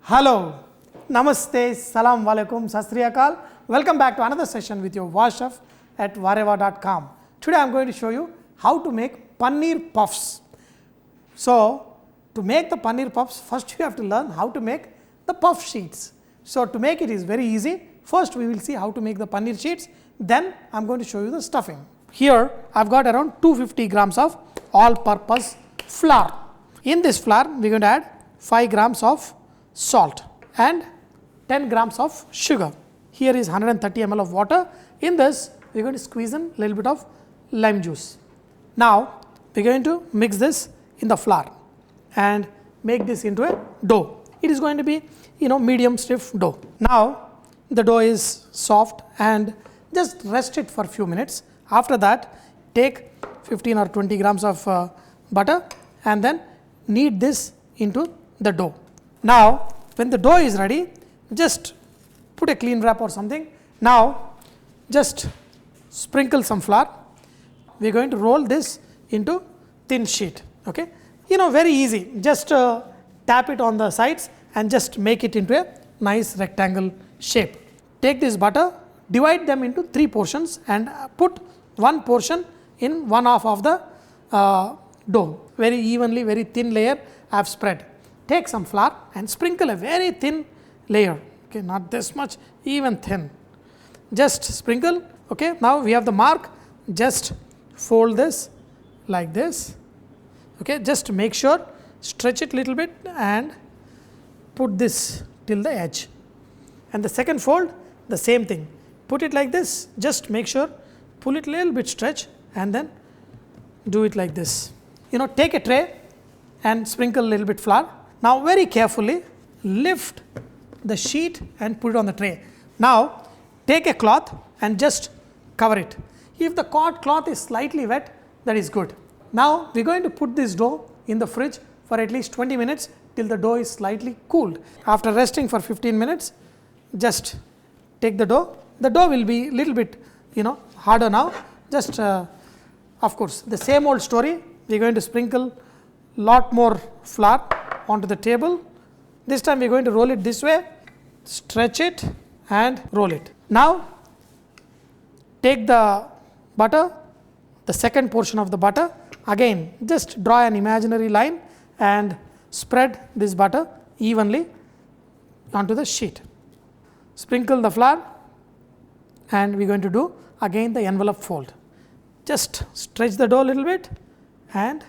Hello, Namaste, Salam Walaikum, Sat Sri Akal. Welcome back to another session with your Vahchef at VahRehVah.com. Today I am going to show you how to make paneer puffs. So, to make the paneer puffs, first you have to learn how to make the puff sheets. So, to make it is very easy. First we will see how to make the paneer sheets, then I am going to show you the stuffing. Here I have got around 250 grams of all-purpose flour. In this flour we are going to add 5 grams of salt and 10 grams of sugar. Here is 130 ml of water. In this we are going to squeeze in a little bit of lime juice. Now we are going to mix this in the flour and make this into a dough. It is going to be medium stiff dough. Now the dough is soft and just rest it for a few minutes. After that take 15 or 20 grams of butter and then knead this into the dough. Now when the dough is ready, just put a clean wrap or something. Now just sprinkle some flour. We are going to roll this into thin sheet. Okay, very easy. Just tap it on the sides and just make it into a nice rectangle shape. Take this butter, divide them into 3 portions and put 1 portion in one half of the dough. Very evenly, very thin layer I have spread. Take some flour and sprinkle a very thin layer. Okay, not this much, even thin. Just sprinkle. Okay, now we have the mark. Just fold this like this. Okay, just make sure, stretch it little bit and put this till the edge. And the second fold, the same thing. Put it like this. Just make sure, pull it little bit, stretch, and then do it like this. Take a tray and sprinkle a little bit flour. Now very carefully lift the sheet and put it on the tray. Now take a cloth and just cover it. If the cloth is slightly wet, that is good. Now we are going to put this dough in the fridge for at least 20 minutes till the dough is slightly cooled. After resting for 15 minutes, just take the dough. The dough will be a little bit harder now. Just of course the same old story. We are going to sprinkle lot more flour onto the table. This time we are going to roll it this way, stretch it and roll it. Now take the butter, the second portion of the butter, again just draw an imaginary line and spread this butter evenly onto the sheet. Sprinkle the flour and we are going to do again the envelope fold. Just stretch the dough a little bit and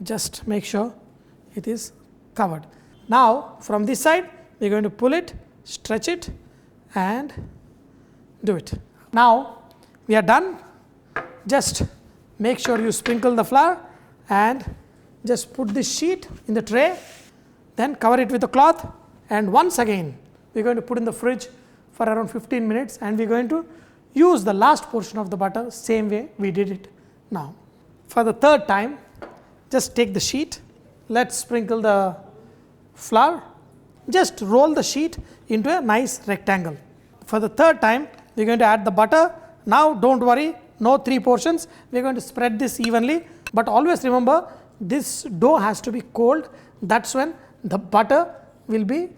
just make sure it is covered. Now from this side we are going to pull it, stretch it and do it. Now we are done. Just make sure you sprinkle the flour and just put this sheet in the tray, then cover it with a cloth, and once again we are going to put in the fridge for around 15 minutes and we are going to use the last portion of the butter same way we did it now. For the third time, just take the sheet, let's sprinkle the flour, just roll the sheet into a nice rectangle. For the third time we are going to add the butter. Now don't worry, no 3 portions, we are going to spread this evenly, but always remember this dough has to be cold. That's when the butter will be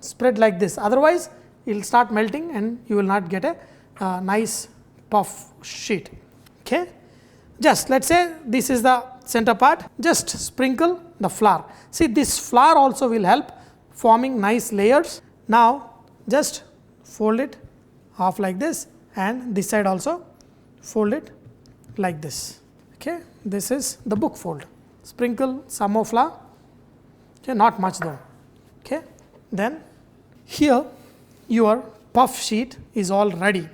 spread like this, otherwise it will start melting and you will not get a nice puff sheet. Okay, just let's say this is the center part, just sprinkle the flour. See, this flour also will help forming nice layers. Now just fold it half like this and this side also fold it like this. Okay, this is the book fold. Sprinkle some more flour. Okay, not much though. Okay, then here your puff sheet is all ready.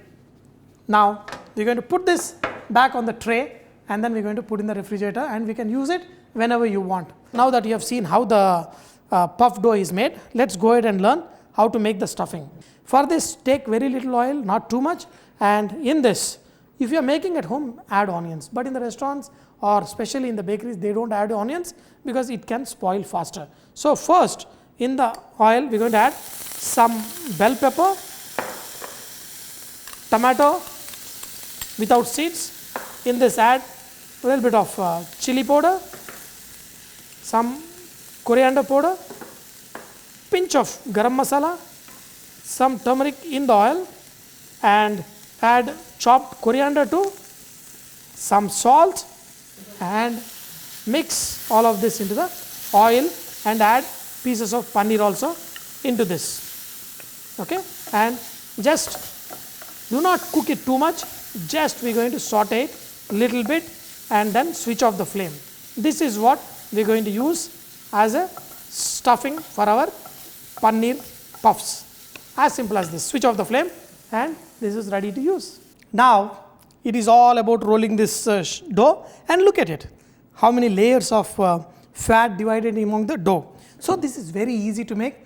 Now we are going to put this back on the tray and then we are going to put in the refrigerator and we can use it whenever you want. Now that you have seen how the puff dough is made, let's go ahead and learn how to make the stuffing. For this, take very little oil, not too much, and in this, if you are making at home, add onions, but in the restaurants or especially in the bakeries, they don't add onions because it can spoil faster. So first in the oil we are going to add some bell pepper, tomato without seeds. In this add a little bit of chili powder, some coriander powder, pinch of garam masala, some turmeric in the oil, and add chopped coriander too, some salt, and mix all of this into the oil and add pieces of paneer also into this. Okay, and just do not cook it too much, just we are going to saute it a little bit and then switch off the flame. This is what we are going to use as a stuffing for our paneer puffs. As simple as this. Switch off the flame and this is ready to use. Now it is all about rolling this dough, and look at it. How many layers of fat divided among the dough. So this is very easy to make,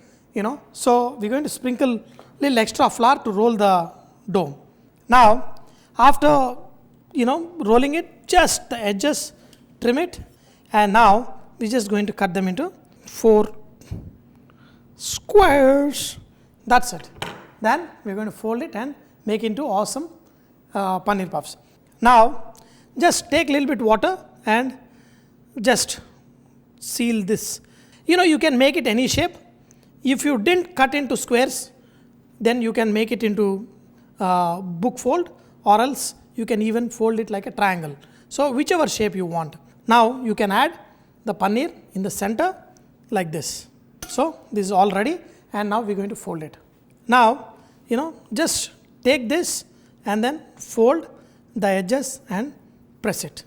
So we are going to sprinkle little extra flour to roll the dough. Now after rolling it, just the edges, trim it, and now we are just going to cut them into 4 squares. That's it. Then we are going to fold it and make into awesome paneer puffs. Now just take a little bit water and just seal this. You can make it any shape. If you didn't cut into squares, then you can make it into book fold, or else you can even fold it like a triangle. So whichever shape you want. Now you can add the paneer in the center like this. So this is all ready, and now we are going to fold it. Now just take this and then fold the edges and press it.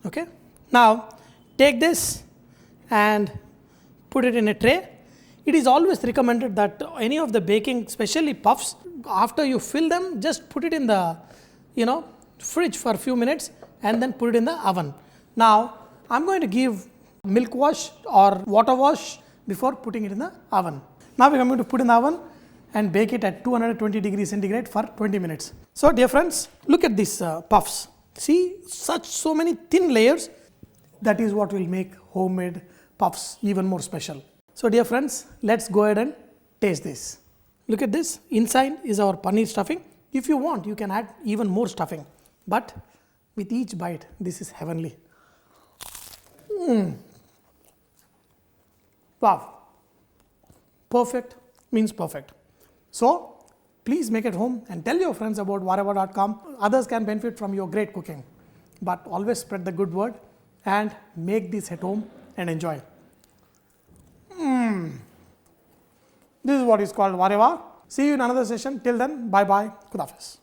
Okay. Now take this and put it in a tray. It is always recommended that any of the baking, especially puffs, after you fill them, just put it in the fridge for a few minutes and then put it in the oven. Now I'm going to give milk wash or water wash before putting it in the oven. Now we are going to put in the oven and bake it at 220 degrees centigrade for 20 minutes. So dear friends, look at these puffs. See, so many thin layers. That is what will make homemade puffs even more special. So dear friends, let's go ahead and taste this. Look at this. Inside is our paneer stuffing. If you want, you can add even more stuffing. But with each bite, this is heavenly. Wow. Perfect means perfect. So please make it home and tell your friends about VahRehVah.com. Others can benefit from your great cooking. But always spread the good word and make this at home and enjoy. This is what is called VahRehVah. See you in another session. Till then, bye bye. Khuda Hafiz.